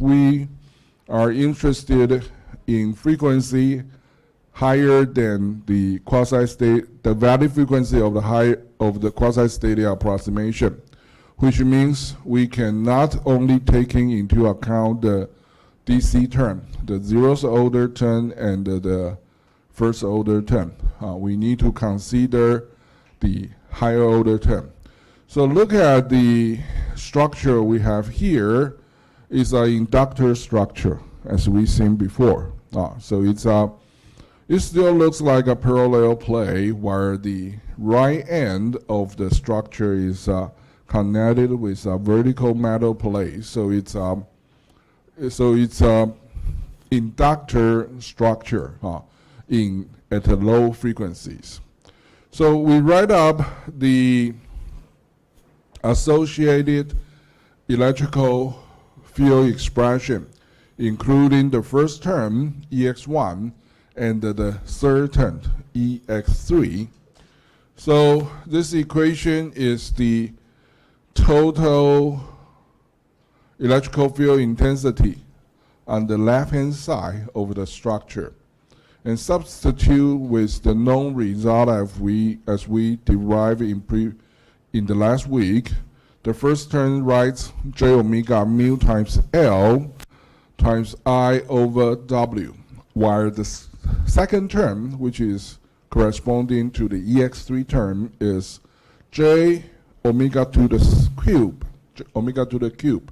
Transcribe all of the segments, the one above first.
we are interested in frequency higher than the the value frequency of the quasi-steady approximation, which means we cannot only taking into account the DC term, the zeroth order term and the first order term. We need to consider the higher order term. So look at the structure we have here is an inductor structure, as we've seen before. So it still looks like a parallel plate where the right end of the structure is connected with a vertical metal plate. So it's a inductor structure at the low frequencies. So we write up the associated electrical field expression, including the first term, EX1, and the third term, EX3. So this equation is the total electrical field intensity on the left-hand side of the structure, and substitute with the known result as we derived in the last week. The first term writes J omega mu times L times I over W, while the second term, which is corresponding to the EX3 term, is J omega to the cube,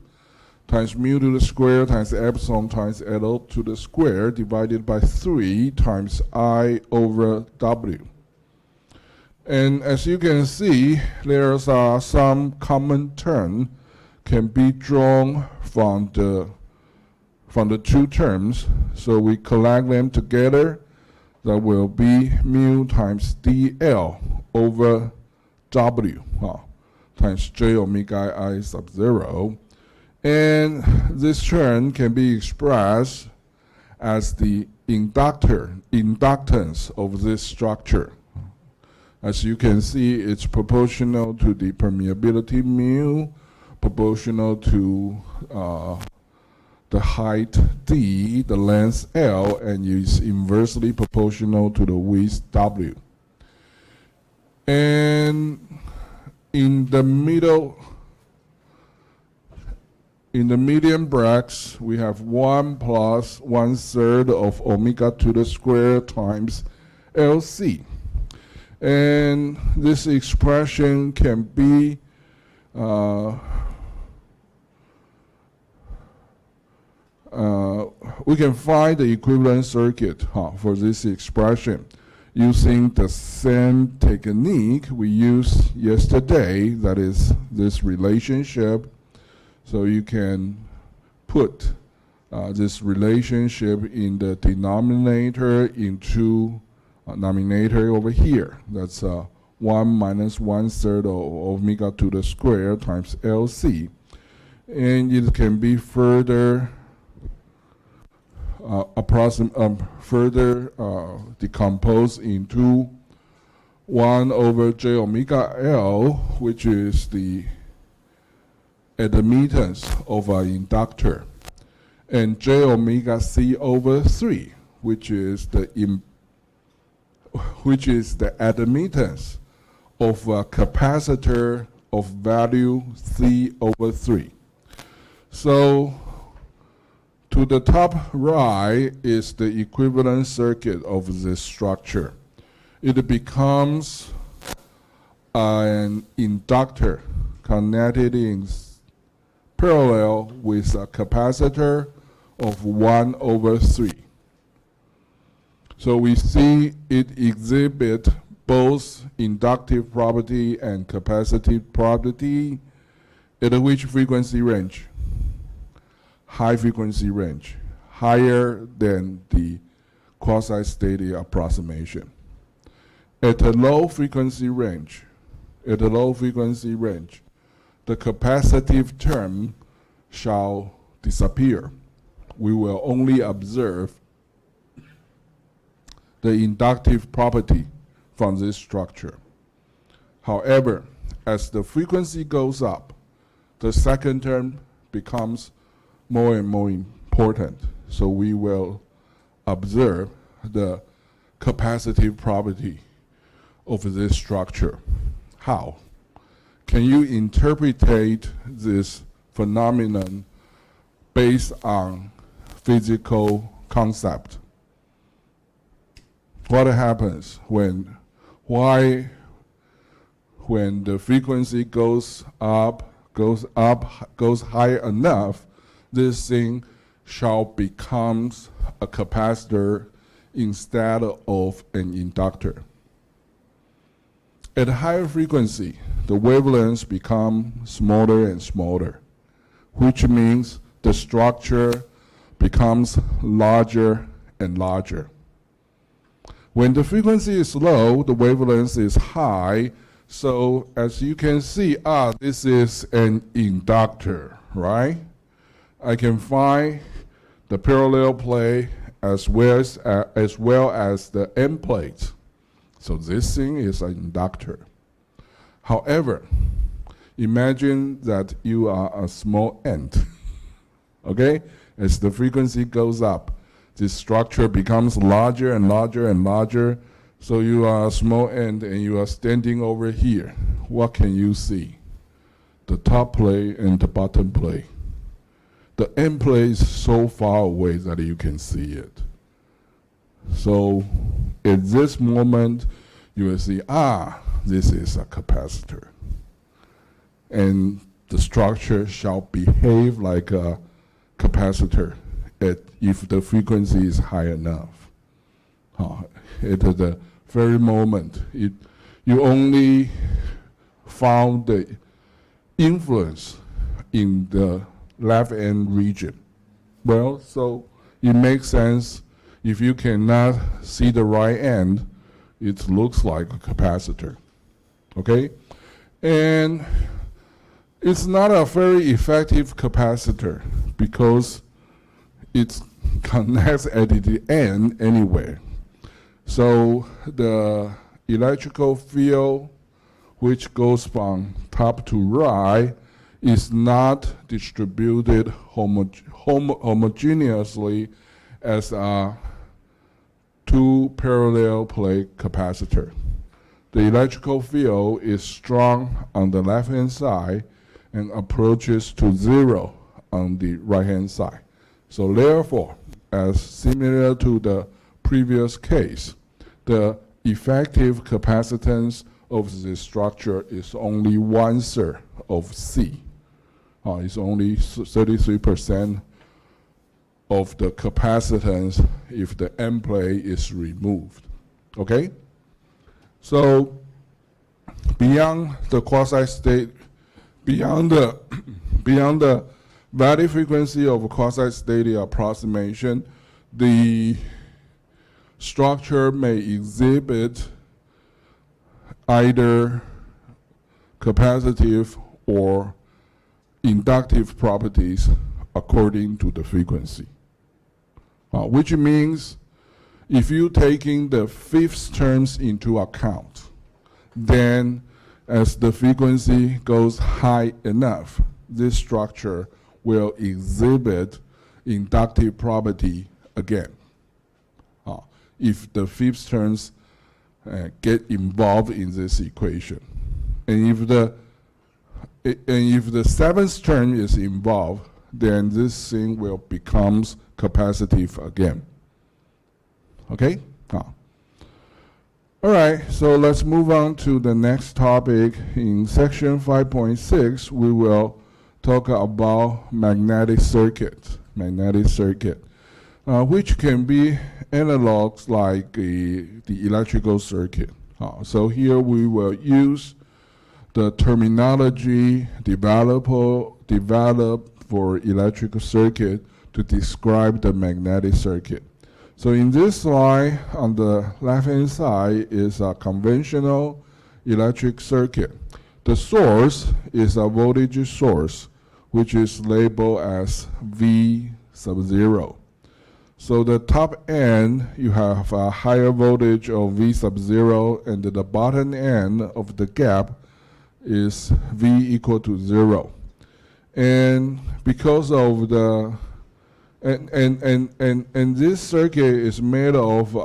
times mu to the square times epsilon times L to the square divided by 3 times I over W. And as you can see, there's some common term can be drawn from the two terms. So we collect them together. That will be mu times dl over W times J omega I sub 0. And this term can be expressed as the inductance of this structure. As you can see, it's proportional to the permeability mu, proportional to the height d, the length L, and is inversely proportional to the width W. And in the median brackets, we have 1 plus 1/3 of omega to the square times LC. And this expression can be we can find the equivalent circuit for this expression using the same technique we used yesterday, that is this relationship. So you can put this relationship in the denominator into nominator over here. That's 1 minus 1/3 of omega to the square times LC. And it can be further decomposed into 1 over J omega L, which is the admittance of an inductor, and J omega C over 3, which is the admittance of a capacitor of value C over 3. So to the top right is the equivalent circuit of this structure. It becomes an inductor connected in parallel with a capacitor of 1 over 3. So we see it exhibit both inductive property and capacitive property at which frequency range? High frequency range, higher than the quasi-steady approximation. At a low frequency range, the capacitive term shall disappear. We will only observe the inductive property from this structure. However, as the frequency goes up, the second term becomes more and more important. So we will observe the capacitive property of this structure. How? Can you interpret this phenomenon based on physical concept? What happens when the frequency goes high enough, this thing shall becomes a capacitor instead of an inductor. At higher frequency, the wavelengths become smaller and smaller, which means the structure becomes larger and larger. When the frequency is low, the wavelength is high. So as you can see, this is an inductor, right? I can find the parallel plate as well as the end plate. So this thing is an inductor. However, imagine that you are a small ant, okay? As the frequency goes up, this structure becomes larger and larger and larger. So you are a small ant and you are standing over here. What can you see? The top plate and the bottom plate. The end plate is so far away that you can see it. So at this moment, you will see, this is a capacitor. And the structure shall behave like a capacitor if the frequency is high enough. At the very moment, you only found the influence in the left end region. Well, so it makes sense. If you cannot see the right end, it looks like a capacitor, okay? And it's not a very effective capacitor because it connects at the end anywhere. So the electrical field, which goes from top to right, is not distributed homogeneously as a two parallel plate capacitor. The electrical field is strong on the left-hand side and approaches to zero on the right-hand side. So therefore, as similar to the previous case, the effective capacitance of this structure is only 1/3 of C. It's only 33% of the capacitance if the end plate is removed. Okay? So beyond the quasi-state, beyond the value frequency of quasi-static approximation, the structure may exhibit either capacitive or inductive properties according to the frequency. Which means if you're taking the fifth terms into account, then as the frequency goes high enough, this structure will exhibit inductive property again. If the fifth terms get involved in this equation. And if the seventh term is involved, then this thing will becomes capacitive again. Okay? All right, so let's move on to the next topic. In section 5.6, we will talk about magnetic circuit, which can be analogs like the electrical circuit. So here we will use the terminology developed for electrical circuit to describe the magnetic circuit. So in this slide, on the left-hand side is a conventional electric circuit. The source is a voltage source, which is labeled as V sub 0. So the top end, you have a higher voltage of V sub 0, and the bottom end of the gap is V equal to 0. And because of the And this circuit is made of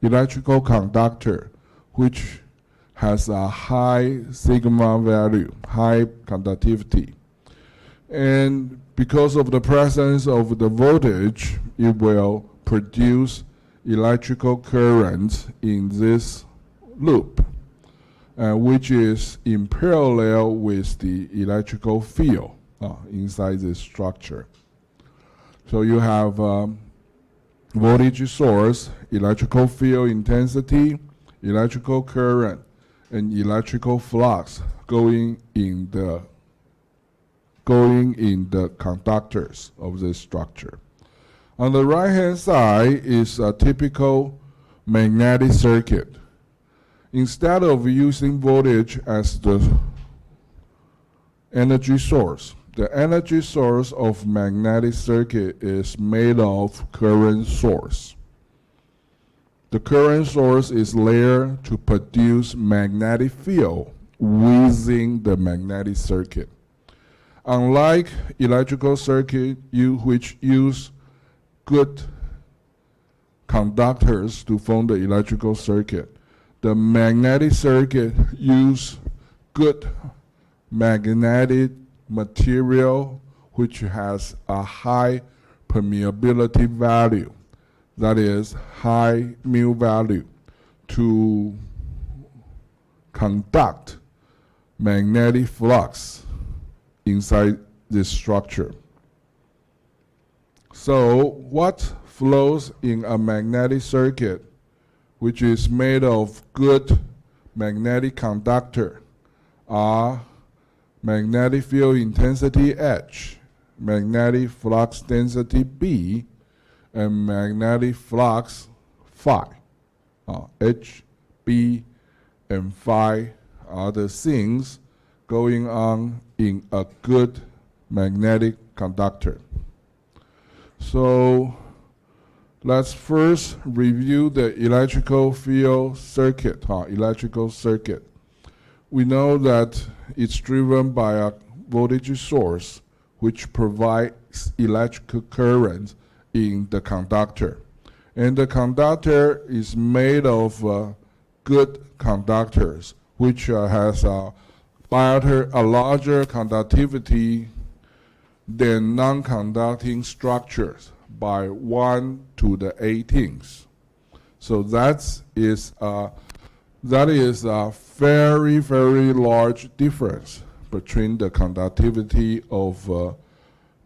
electrical conductor, which has a high sigma value, high conductivity. And because of the presence of the voltage, it will produce electrical current in this loop, which is in parallel with the electrical field inside this structure. So you have voltage source, electrical field intensity, electrical current, and electrical flux going in the conductors of this structure. On the right-hand side is a typical magnetic circuit. Instead of using voltage as the energy source, the energy source of magnetic circuit is made of current source. The current source is there to produce magnetic field within the magnetic circuit. Unlike electrical circuit, which use good conductors to form the electrical circuit, the magnetic circuit use good magnetic material which has a high permeability value, that is high mu value, to conduct magnetic flux inside this structure. So what flows in a magnetic circuit which is made of good magnetic conductor are magnetic field intensity H, magnetic flux density B, and magnetic flux phi. H, B, and phi are the things going on in a good magnetic conductor. So let's first review the electrical field circuit, electrical circuit. We know that it's driven by a voltage source which provides electrical current in the conductor. And the conductor is made of good conductors, which has a larger conductivity than non-conducting structures by 1 to the 18th. So that is a very, very large difference between the conductivity of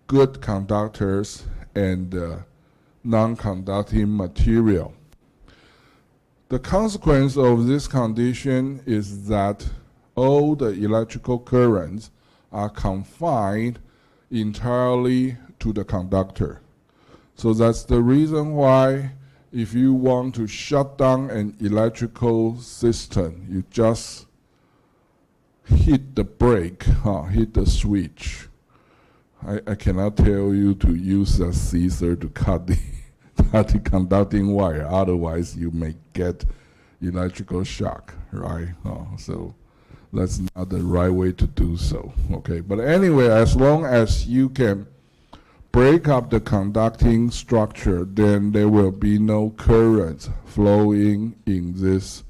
good conductors and non-conducting material. The consequence of this condition is that all the electrical currents are confined entirely to the conductor. So that's the reason why if you want to shut down an electrical system, you just hit the brake, hit the switch. I cannot tell you to use a scissor to cut the conducting wire, otherwise you may get electrical shock, right? So that's not the right way to do so, okay? But anyway, as long as you can break up the conducting structure, then there will be no current flowing in this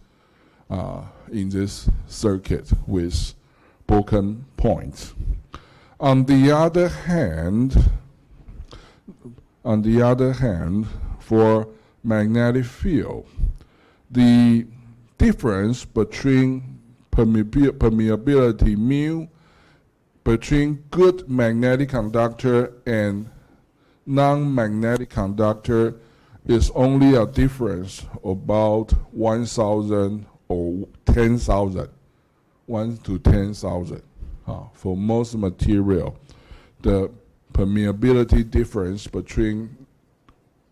circuit with broken points. On the other hand, for magnetic field, the difference between permeability mu between good magnetic conductor and non-magnetic conductor is only a difference about 1,000 or 10,000, 1 to 10,000. For most material, the permeability difference between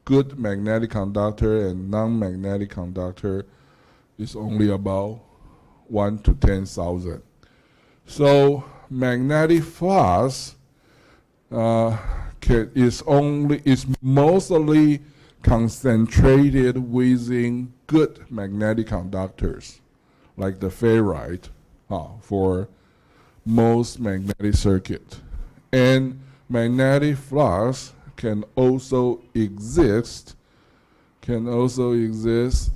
good magnetic conductor and non-magnetic conductor is only about 1 to 10,000. So magnetic flux is mostly concentrated within good magnetic conductors, like the ferrite for most magnetic circuit. And magnetic flux can also exist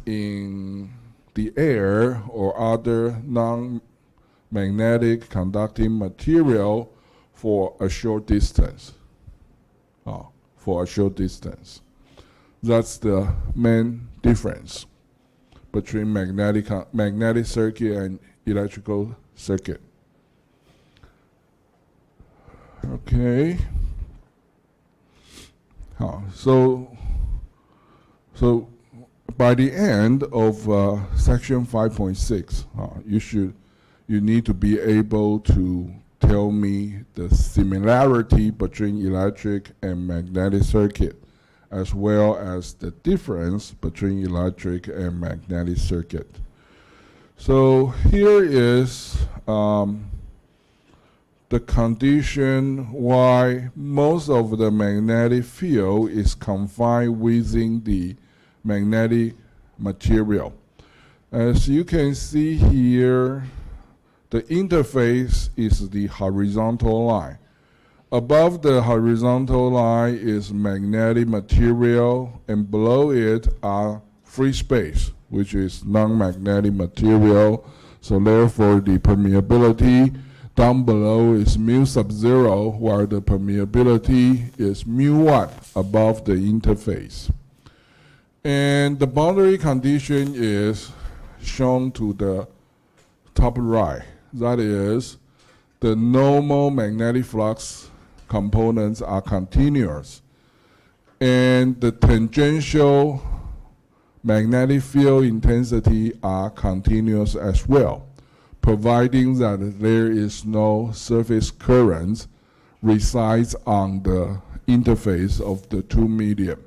in the air or other non-magnetic conducting material for a short distance. For a short distance. That's the main difference between magnetic circuit and electrical circuit. Okay. So by the end of section 5.6, you need to be able to tell me the similarity between electric and magnetic circuit, as well as the difference between electric and magnetic circuit. So here is the condition why most of the magnetic field is confined within the magnetic material. As you can see here, the interface is the horizontal line. Above the horizontal line is magnetic material, and below it are free space, which is non-magnetic material. So therefore, the permeability down below is mu sub 0, while the permeability is mu1 above the interface. And the boundary condition is shown to the top right. That is, the normal magnetic flux components are continuous, and the tangential magnetic field intensity are continuous as well, providing that there is no surface current resides on the interface of the two medium.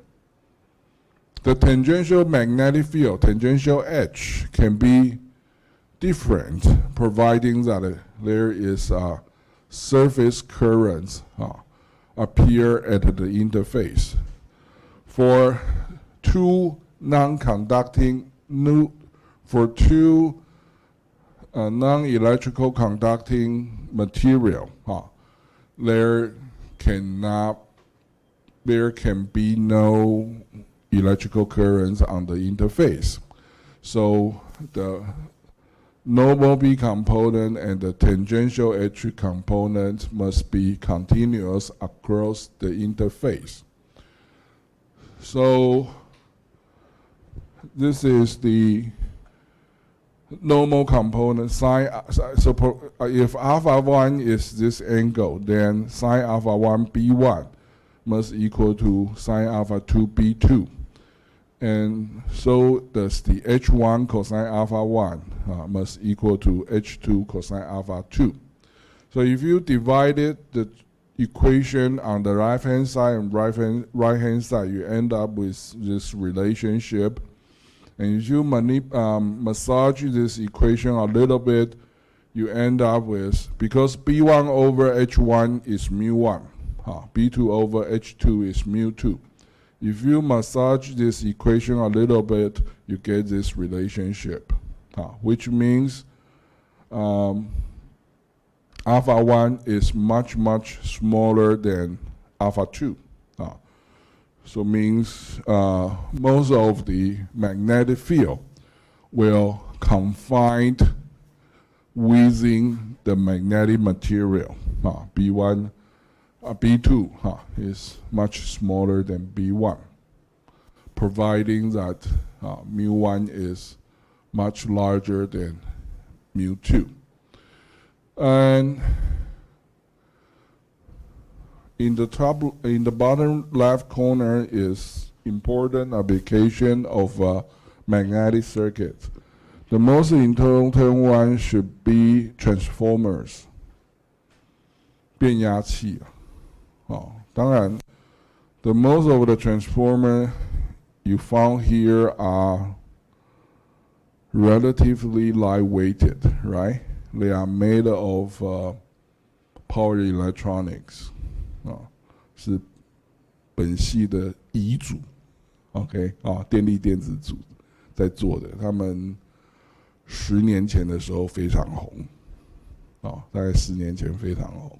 The tangential magnetic field, tangential edge, can be different, providing that there is a surface currents appear at the interface. For two non-conducting, non-electrical conducting material, there can be no electrical currents on the interface. So the normal B component and the tangential edge component must be continuous across the interface. So this is the normal component. If alpha 1 is this angle, then sine alpha 1 B1 must equal to sine alpha 2 B2. And so does the H1 cosine alpha 1 must equal to H2 cosine alpha 2. So if you divided the equation on the right-hand side and right-hand side, you end up with this relationship. And if you massage this equation a little bit, you end up with, because B1 over H1 is mu1, B2 over H2 is mu2. If you massage this equation a little bit, you get this relationship, which means alpha 1 is much, much smaller than alpha 2. So means most of the magnetic field will confine within the magnetic material. B1 B2 is much smaller than B1, providing that mu1 is much larger than mu2. And in the bottom left corner is important application of magnetic circuits. The most important one should be transformers, 变压器。当然 the most of the transformer you found here are relatively lightweighted, right? They are made of power electronics. 是本系的乙组 ，OK 电力电子组在做的，他们10年前的时候非常红，大概10年前非常红，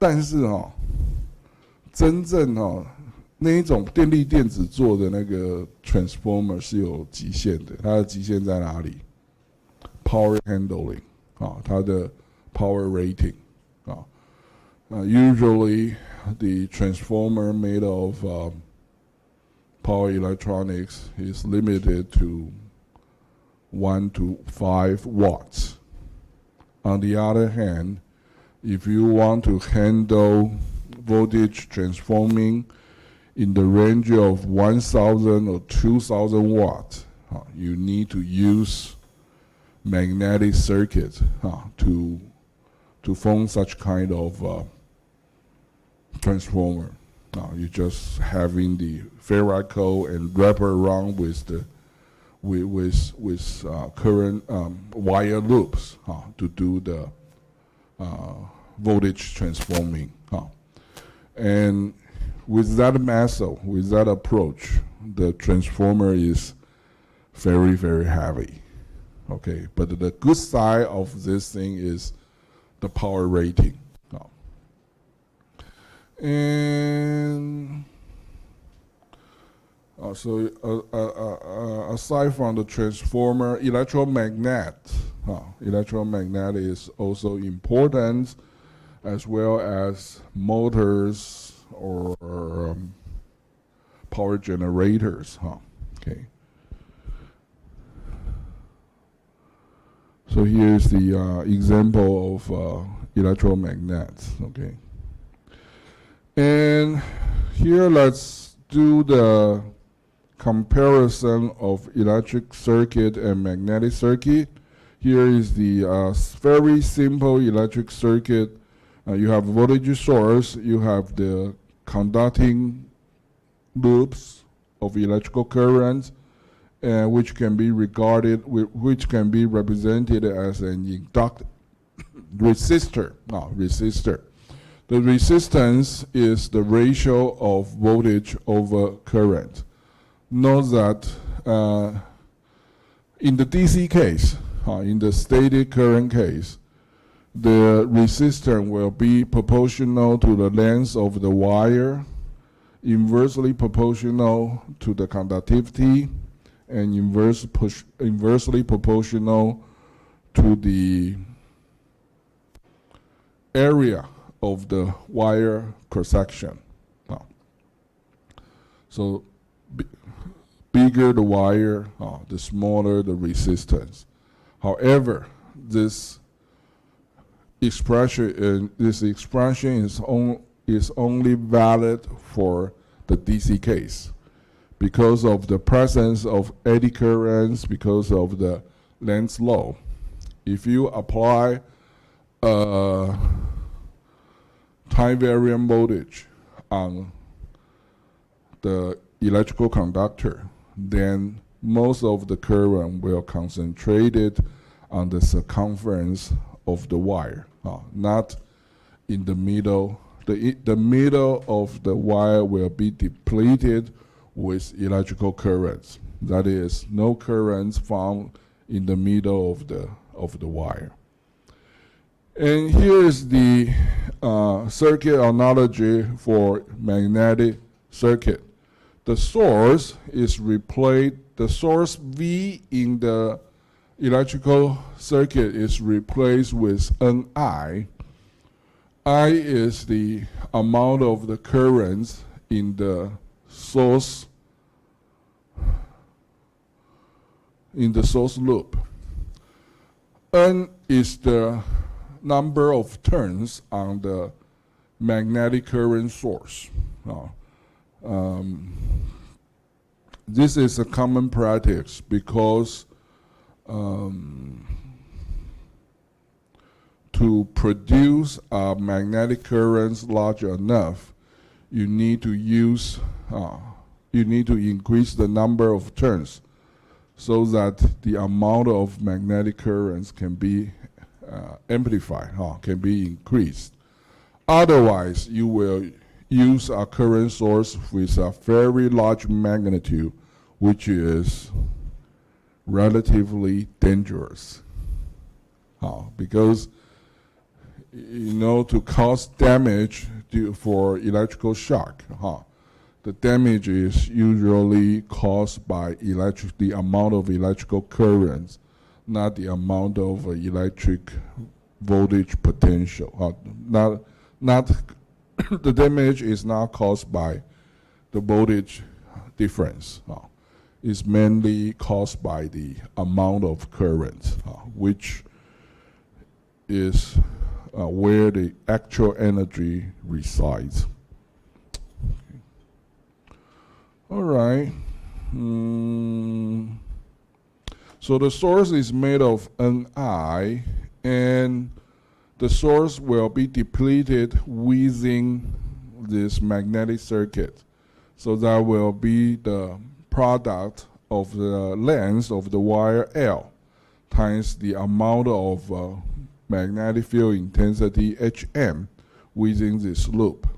但是真正那一种电力电子做的那个 transformer 是有极限的，它的极限在哪里 ？Power handling 它的 power rating usually the transformer made of power electronics is limited to 1 to 5 watts. On the other hand, if you want to handle voltage transforming in the range of 1,000 or 2,000 watts, you need to use magnetic circuit to form such kind of transformer. You're just having the ferrite core and wrap around with the current wire loops to do the voltage transforming. And with that method, with that approach, the transformer is very, very heavy. Okay, but the good side of this thing is the power rating. And aside from the transformer, electromagnet is also important, as well as motors or power generators. Okay. So here's the example of electromagnets. Okay. And here let's do the comparison of electric circuit and magnetic circuit. Here is the very simple electric circuit. You have voltage source, you have the conducting loops of electrical current, which can be represented as an resistor. The resistance is the ratio of voltage over current. Note that in the DC case, in the static current case, the resistance will be proportional to the length of the wire, inversely proportional to the conductivity, and inversely proportional to the area of the wire cross-section. So bigger the wire, the smaller the resistance. However, this expression is only valid for the DC case because of the presence of eddy currents, because of the Lenz's law. If you apply time variant voltage on the electrical conductor, then most of the current will concentrate it on the circumference of the wire, not in the middle. The middle of the wire will be depleted with electrical currents. That is, no currents found in the middle of the wire. And here is the circuit analogy for magnetic circuit. The source is replaced, the source V in the electrical circuit is replaced with Ni. I is the amount of the currents in the source loop. N is the number of turns on the magnetic current source. This is a common practice because to produce magnetic currents large enough, you need to increase the number of turns so that the amount of magnetic currents can be amplified, can be increased. Otherwise, you will use a current source with a very large magnitude, which is relatively dangerous. Because to cause damage for electrical shock. The damage is usually caused by the amount of electrical currents, not the amount of electric voltage potential. Not the damage is not caused by the voltage difference. It's mainly caused by the amount of current, which is where the actual energy resides. All right. So the source is made of Ni, and the source will be depleted within this magnetic circuit. So that will be the product of the length of the wire L times the amount of magnetic field intensity Hm within this loop.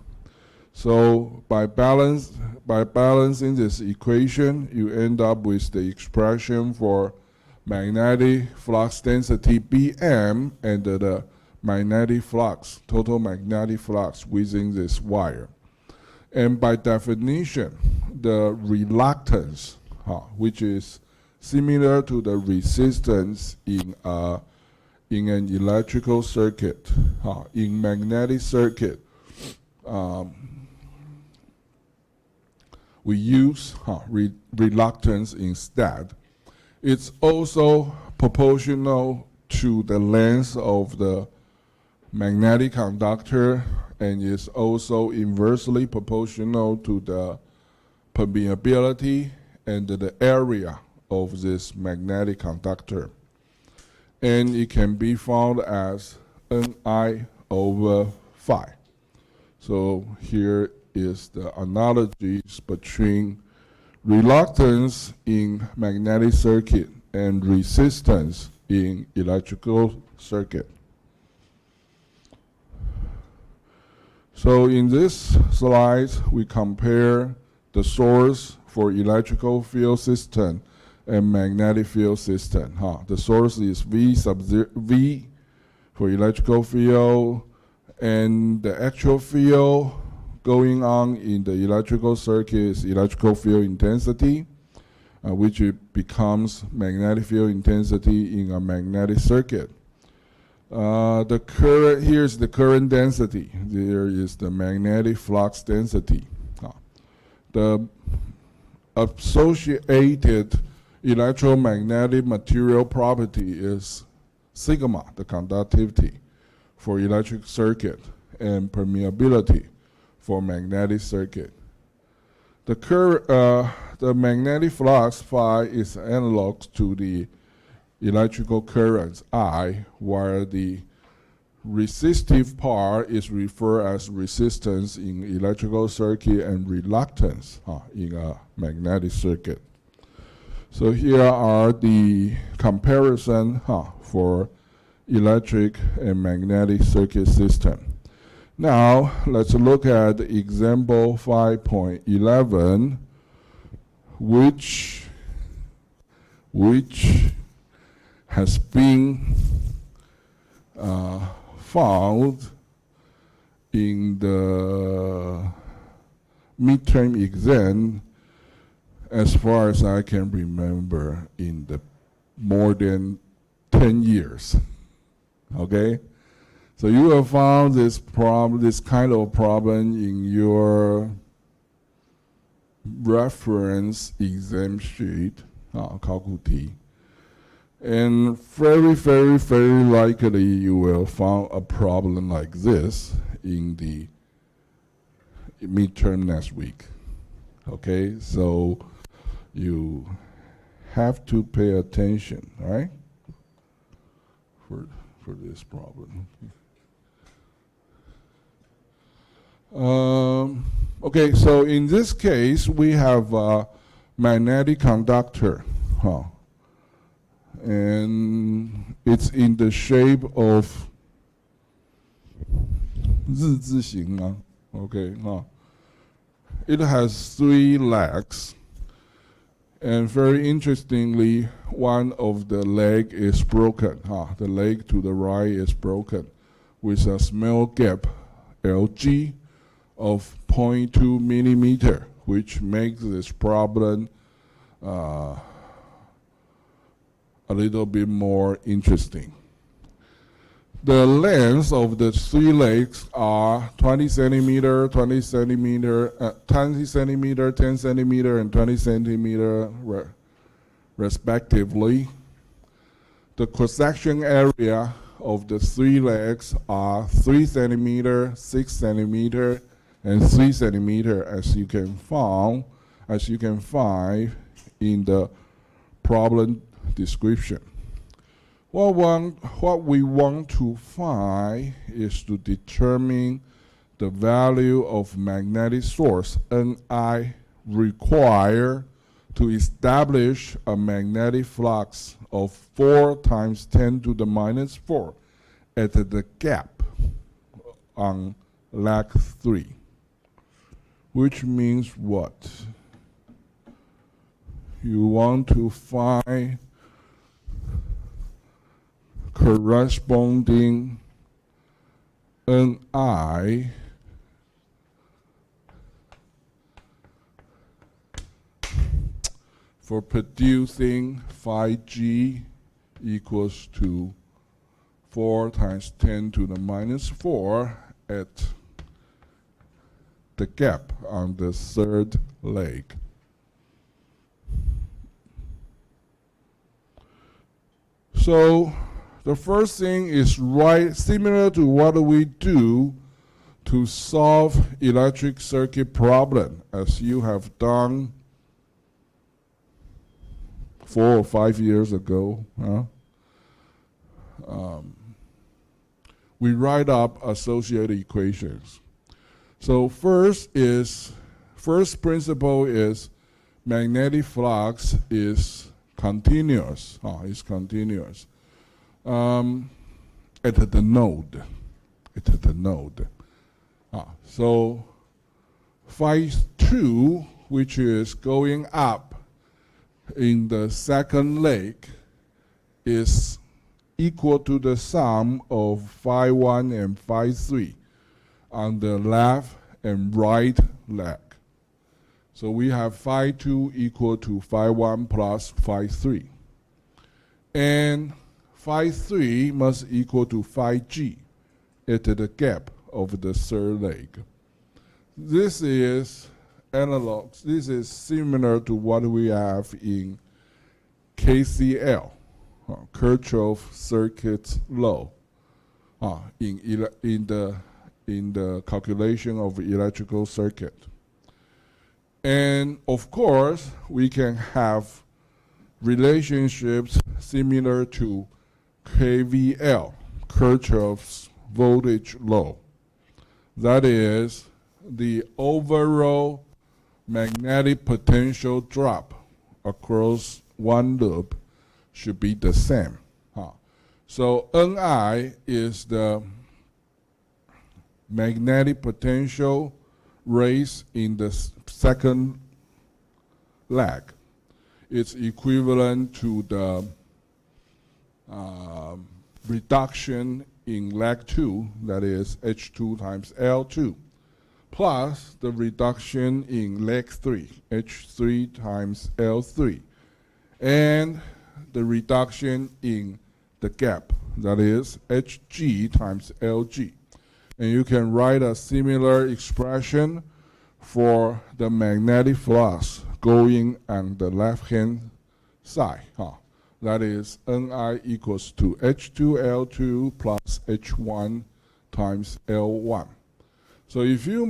So by balancing this equation, you end up with the expression for magnetic flux density Bm and the magnetic flux, total magnetic flux within this wire. And by definition, the reluctance, which is similar to the resistance in an electrical circuit, in magnetic circuit, we use reluctance instead. It's also proportional to the length of the magnetic conductor, and is also inversely proportional to the permeability and the area of this magnetic conductor. And it can be found as Ni over phi. So here is the analogies between reluctance in magnetic circuit and resistance in electrical circuit. So in this slide, we compare the source for electrical field system and magnetic field system. The source is V sub V for electrical field, and the actual field going on in the electrical circuit is electrical field intensity, which it becomes magnetic field intensity in a magnetic circuit. Here's the current density. There is the magnetic flux density. The associated electromagnetic material property is sigma, the conductivity for electric circuit, and permeability for magnetic circuit. The magnetic flux phi is analog to the electrical currents I, while the resistive part is referred as resistance in electrical circuit and reluctance in a magnetic circuit. So here are the comparison for electric and magnetic circuit system. Now let's look at example 5.11, which has been found in the midterm exam, as far as I can remember, in the more than 10 years. Okay? So you have found this kind of problem in your reference exam sheet, 考古题. And very, very, very likely you will find a problem like this in the midterm next week. Okay, so you have to pay attention, right, for this problem. Okay, so in this case we have a magnetic conductor. And it's in the shape of 日字形啊, okay, it has 3 legs, and very interestingly, one of the leg is broken. The leg to the right is broken, with a small gap Lg of 0.2 millimeter, which makes this problem a little bit more interesting. The lengths of the three legs are 20 centimeter, 20 centimeter, 20 centimeter, 10 centimeter, and 20 centimeter respectively. The cross-section area of the three legs are 3 centimeter, 6 centimeter, and 3 centimeter, as you can find in the problem description. What we want to find is to determine the value of magnetic source Ni required to establish a magnetic flux of 4 times 10 to the minus 4 at the gap on leg 3. Which means what? You want to find corresponding Ni for producing phi g equals to 4 times 10 to the minus 4 at the gap on the third leg. So the first thing is similar to what we do to solve electric circuit problem, as you have done 4 or 5 years ago. We write up associated equations. So first principle is magnetic flux is continuous. It's continuous at the node. So phi 2, which is going up in the second leg, is equal to the sum of phi 1 and phi 3 on the left and right leg. So we have phi 2 equal to phi 1 plus phi 3. And phi 3 must equal to phi g at the gap of the third leg. This is analog. This is similar to what we have in KCL, Kirchhoff circuit law, in the calculation of electrical circuit. And of course, we can have relationships similar to KVL, Kirchhoff's voltage law. That is, the overall magnetic potential drop across one loop should be the same. So Ni is the magnetic potential raised in the second leg. It's equivalent to the reduction in leg 2, that is H2 times L2, plus the reduction in leg 3, H3 times L3, and the reduction in the gap, that is Hg times Lg. And you can write a similar expression for the magnetic flux going on the left-hand side. That is Ni equals to H2L2 plus H1 times L1. So if you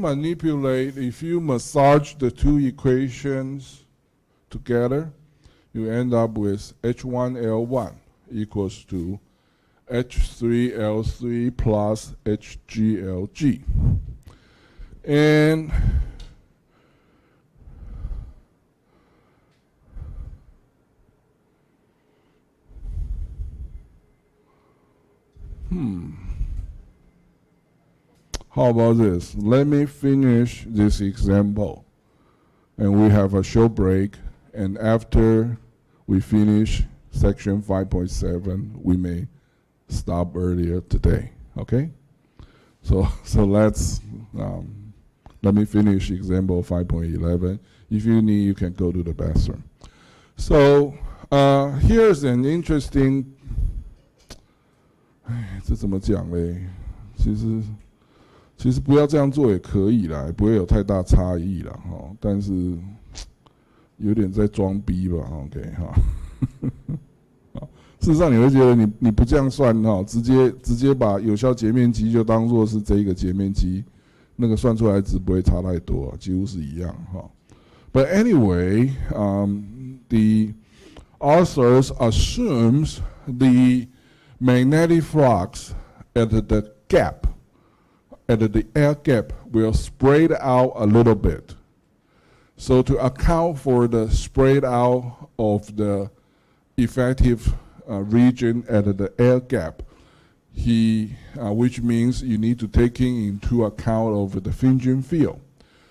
massage the two equations together, you end up with H1L1 equals to H3L3 plus HGLG. And how about this? Let me finish this example. And we have a short break. And after we finish section 5.7, we may stop earlier today. Okay? So let's let me finish example 5.11. If you need, you can go to the bathroom. So here's an interesting. 这怎么讲嘞？其实不要这样做也可以啦，也不会有太大差异啦，哈。但是有点在装逼吧 ，OK 哈。事实上你会觉得你不这样算哈，直接把有效截面积就当做是这一个截面积，那个算出来值不会差太多，几乎是一样哈。But anyway, the authors assumes the magnetic flux at the gap, at the air gap, will spread out a little bit. So to account for the spread out of the effective region at the air gap, which means you need to take into account of the fringing field.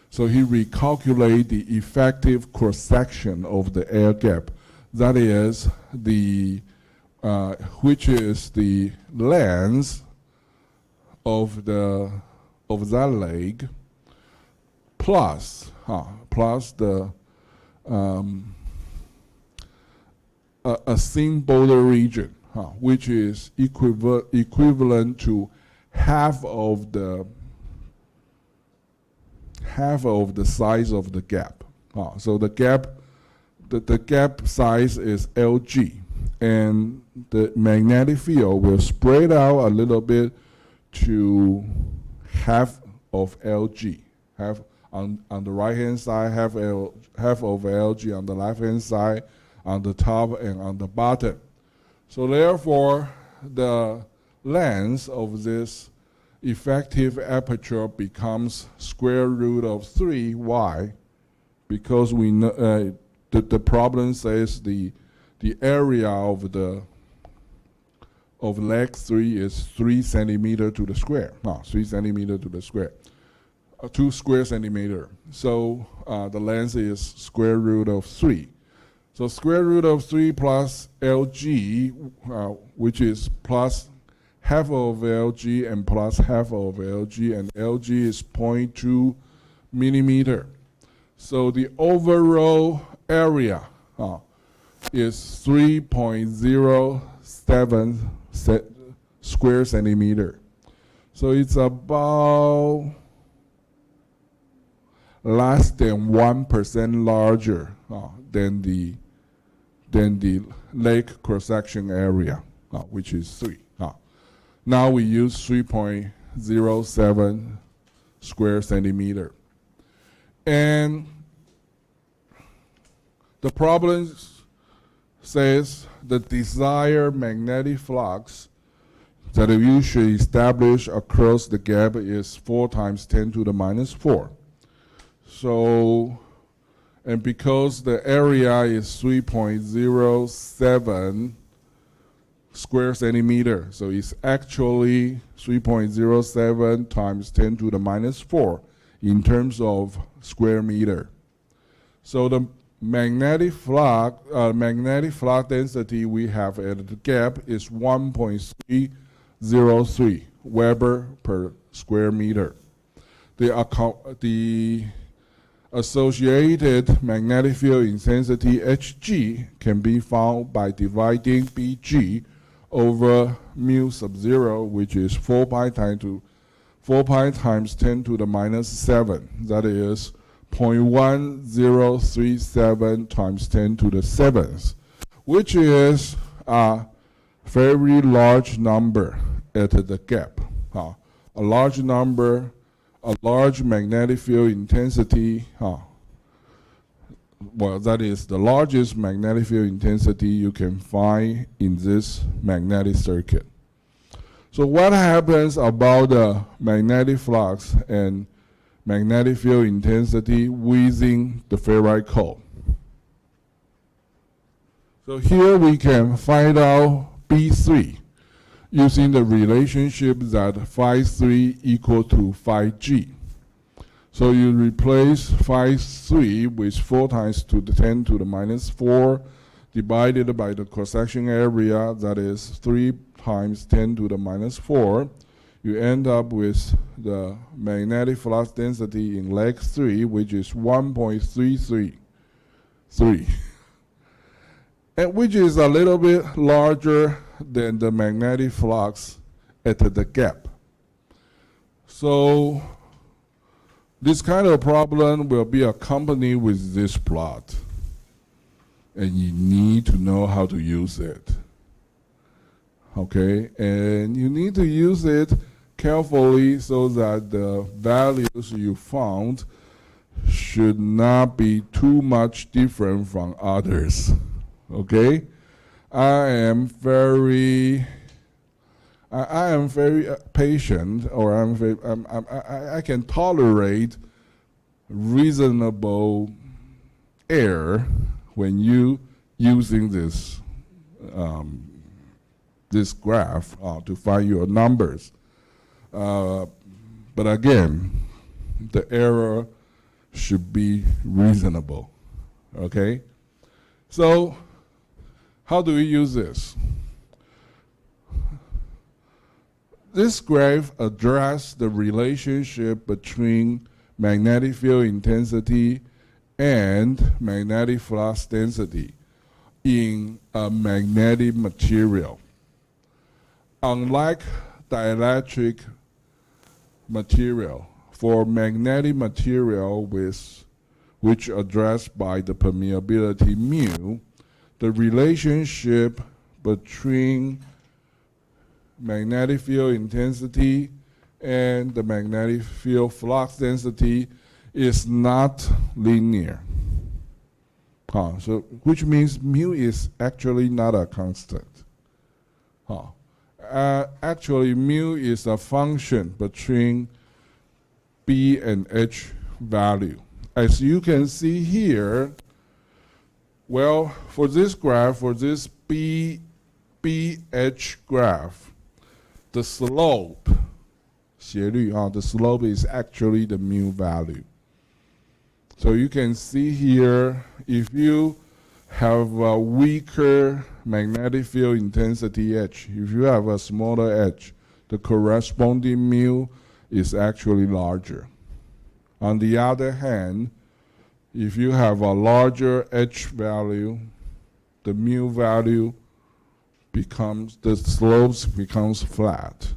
So he recalculated the effective cross-section of the air gap. That is which is the length of that leg plus the a thin border region, which is equivalent to half of the size of the gap. So the gap size is Lg, and the magnetic field will spread out a little bit to half of Lg, half on the right hand side, half of Lg on the left hand side, on the top and on the bottom. So therefore, the length of this effective aperture becomes square root of 3y, because we know the problem says the area of leg 3 is 3 centimeter to the square. 3 centimeter to the square. 2 square centimeter. So the length is square root of 3. So square root of 3 plus Lg, which is plus half of Lg and plus half of Lg, and Lg is 0.2 millimeter. So the overall area is 3.07 square centimeter. So it's about less than 1% larger than the leg cross-section area, which is 3. Now we use 3.07 square centimeter. And the problem says the desired magnetic flux that you should establish across the gap is 4 times 10 to the minus 4. So, and because the area is 3.07 square centimeter, so it's actually 3.07 times 10 to the minus 4 in terms of square meter. So the magnetic flux density we have at the gap is 1.303 Weber per square meter. The associated magnetic field intensity Hg can be found by dividing Bg over mu sub 0, which is 4 pi times 10 to the minus 7. That is 0.1037 times 10 to the 7th, which is a very large number at the gap. A large number, a large magnetic field intensity, well, that is the largest magnetic field intensity you can find in this magnetic circuit. So what happens about the magnetic flux and magnetic field intensity within the ferrite core? So here we can find out B3 using the relationship that phi 3 equal to phi g. So you replace phi 3 with 4 times to the 10 to the minus 4 divided by the cross-section area, that is 3 times 10 to the minus 4. you end up with the magnetic flux density in leg 3, which is 1.333, and which is a little bit larger than the magnetic flux at the gap. So this kind of problem will be accompanied with this plot, and you need to know how to use it. Okay, and you need to use it carefully so that the values you found should not be too much different from others. Okay, I am very patient, or I can tolerate reasonable error when you using this this graph to find your numbers. But again, the error should be reasonable. Okay? So, how do we use this? This graph addresses the relationship between magnetic field intensity and magnetic flux density in a magnetic material. Unlike dielectric material, for magnetic material which addressed by the permeability mu, the relationship between magnetic field intensity and the magnetic field flux density is not linear. So which means mu is actually not a constant. Actually, mu is a function between B and H value. As you can see here, well, for this graph, for this BH graph, the slope, 斜率, the slope is actually the mu value. So you can see here, if you have a weaker magnetic field intensity H, if you have a smaller H, the corresponding mu is actually larger. On the other hand, if you have a larger H value, the mu value becomes, the slopes becomes flat.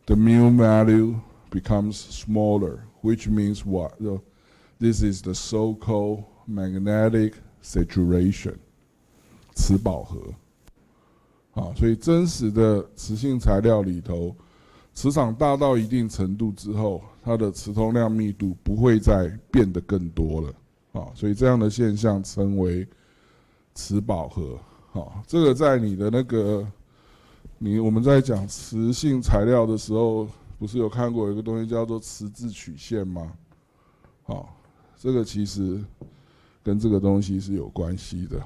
The mu value becomes smaller, which means what? This is the so-called magnetic saturation, 磁饱和。所以真实的磁性材料里头，磁场大到一定程度之后，它的磁通量密度不会再变得更多了。所以这样的现象称为磁饱和。这个在你的那个，我们在讲磁性材料的时候，不是有看过有一个东西叫做磁质曲线吗？这个其实跟这个东西是有关系的。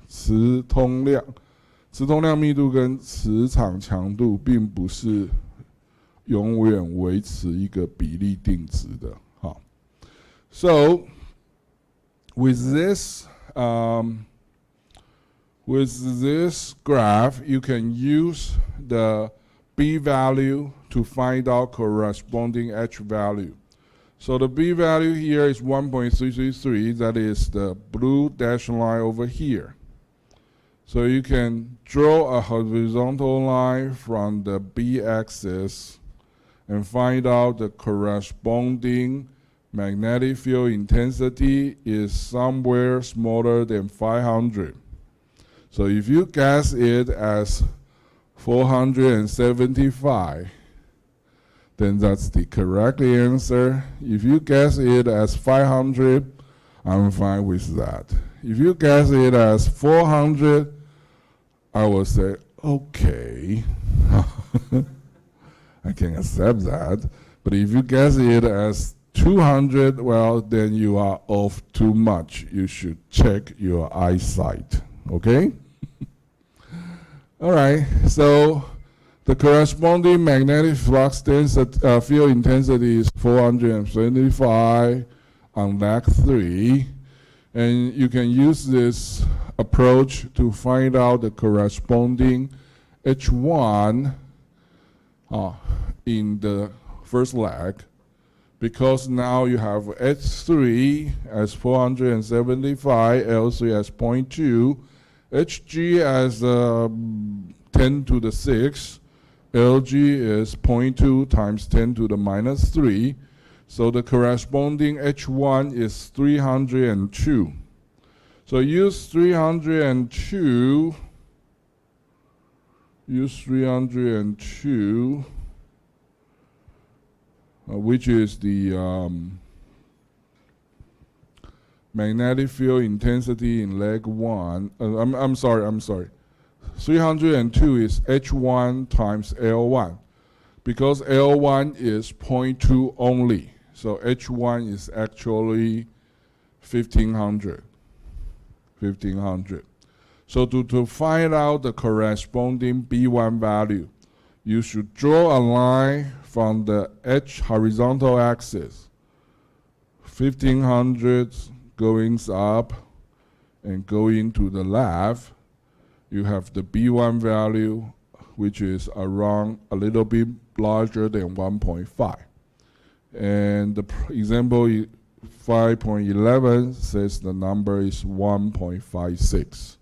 磁通量密度跟磁场强度并不是永远维持一个比例定值的。So with this graph, you can use the B value to find out corresponding H value. So the B value here is 1.333, that is the blue dashed line over here. So you can draw a horizontal line from the B axis and find out the corresponding magnetic field intensity is somewhere smaller than 500. So if you guess it as 475, then that's the correct answer. If you guess it as 500, I'm fine with that. If you guess it as 400, I will say, okay, I can accept that. But if you guess it as 200, well, then you are off too much. You should check your eyesight, okay? All right, so the corresponding magnetic flux density, field intensity is 475 on leg 3. And you can use this approach to find out the corresponding H1 in the first leg, because now you have H3 as 475, L3 as 0.2, Hg as 10 to the 6, Lg is 0.2 times 10 to the minus 3. So the corresponding H1 is 302. So use 302, which is the magnetic field intensity in leg 1. I'm sorry. 302 is H1 times L1, because L1 is 0.2 only. So H1 is actually 1500. So to find out the corresponding B1 value, you should draw a line from the H horizontal axis, 1500 going up and going to the left. You have the B1 value, which is around a little bit larger than 1.5. And the example 5.11 says the number is 1.56.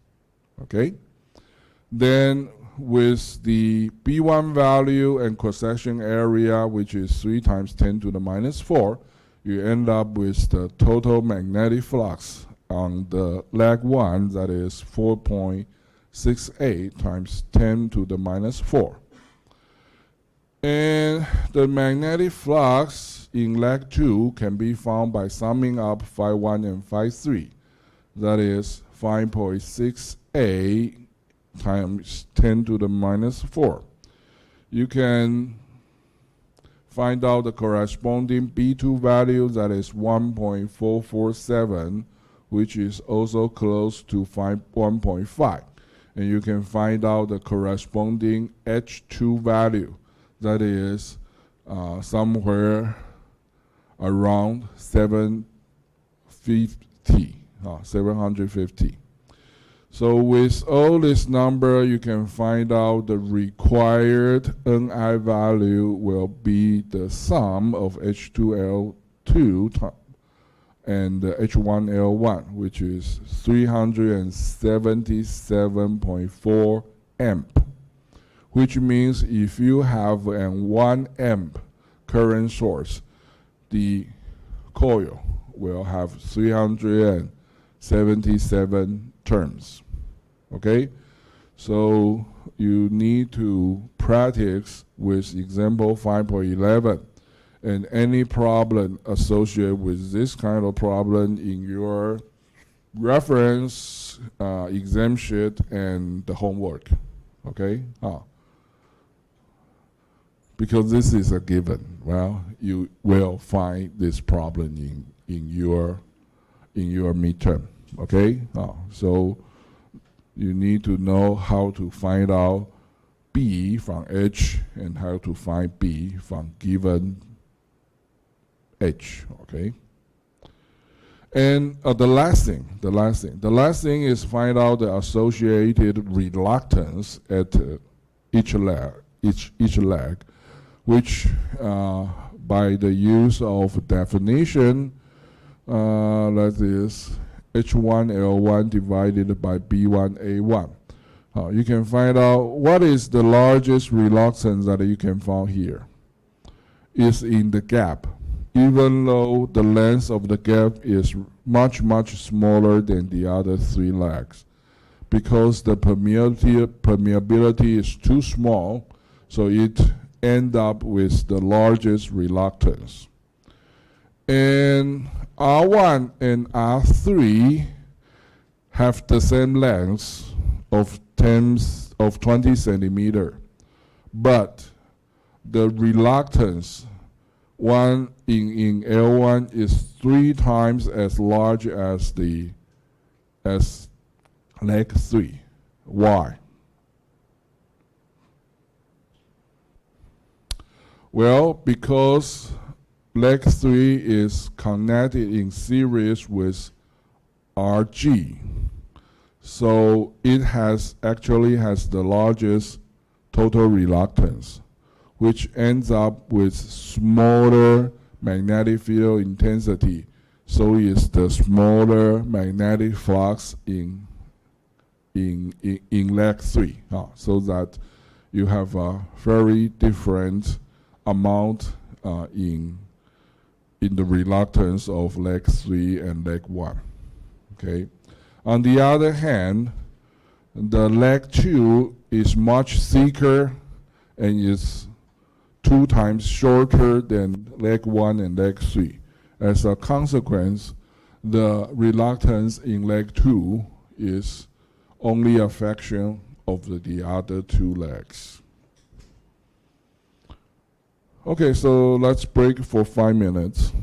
Okay? Then with the B1 value and cross-section area, which is 3 times 10 to the minus 4, you end up with the total magnetic flux on the leg 1, that is 4.68 times 10 to the minus 4. And the magnetic flux in leg 2 can be found by summing up phi 1 and phi 3. That is 5.68 times 10 to the minus 4. You can find out the corresponding B2 value, that is 1.447, which is also close to 1.5. And you can find out the corresponding H2 value, that is somewhere around 750. So with all this number, you can find out the required Ni value will be the sum of H2L2 and H1L1, which is 377.4 amp. Which means if you have an 1 amp current source, the coil will have 377 turns. Okay? So you need to practice with example 5.11, and any problem associated with this kind of problem in your reference exam sheet and the homework. Okay? Because this is a given. Well, you will find this problem in your midterm. Okay? So you need to know how to find out B from H and how to find B from given H. Okay? And the last thing is find out the associated reluctance at each leg, which by the use of definition, that is H1L1 divided by B1A1. You can find out what is the largest reluctance that you can find here. It's in the gap, even though the length of the gap is much smaller than the other 3 legs, because the permeability is too small, so it end up with the largest reluctance. And R1 and R3 have the same length of 20 centimeter, but the reluctance one in L1 is 3 times as large as leg 3. Why? Well, because leg 3 is connected in series with RG. So it actually has the largest total reluctance, which ends up with smaller magnetic field intensity. So it's the smaller magnetic flux in leg 3, so that you have a very different amount in the reluctance of leg 3 and leg 1. Okay. On the other hand, the leg 2 is much thicker and is 2 times shorter than leg 1 and leg 3. As a consequence, the reluctance in leg 2 is only a fraction of the other 2 legs. Okay, so let's break for 5 minutes.